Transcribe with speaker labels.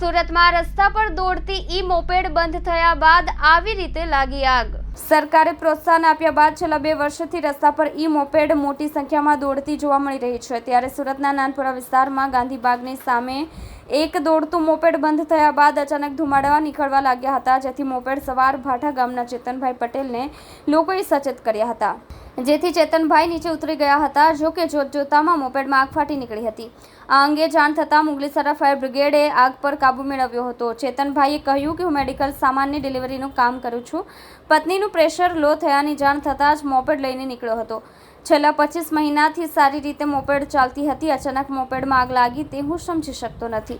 Speaker 1: સુરતમાં રસ્તા પર દોડતી ઈ મોપેડ બંધ થયા બાદ આવી રીતે લાગી આગ। સરકારે પ્રોત્સાહન આપ્યા બાદ છેલ્લા 2 વર્ષથી રસ્તા પર ઈ મોપેડ મોટી સંખ્યામાં દોડતી જોવા મળી રહી છે। ત્યારે સુરતના નાનપુરા વિસ્તારમાં ગાંધીબાગની સામે એક દોડતું મોપેડ બંધ થયા બાદ અચાનક ધુમાડા નીકળવા લાગ્યા હતા, જેથી મોપેડ સવાર ભાઠા ગામના ચેતનભાઈ પટેલને લોકોએ સચેત કર્યા હતા, જેથી ચેતનભાઈ નીચે ઉતરી ગયા હતા। જો કે જોતજોતામાં મોપેડમાં આગ ફાટી નીકળી હતી। આ અંગે જાણ થતાં મુગલીસરા ફાયર બ્રિગેડે આગ પર કાબુ મેળવ્યો હતો। ચેતનભાઈએ કહ્યું કે હું મેડિકલ સામાનની ડિલિવરીનું કામ કરું છું। પત્નીનું પ્રેશર લો થયાની જાણ થતાં જ મોપેડ લઈને નીકળ્યો હતો। છેલ્લા 25 મહિનાથી સારી રીતે મોપેડ ચાલતી હતી। અચાનક મોપેડમાં આગ લાગી તે હું સમજી શકતો નથી।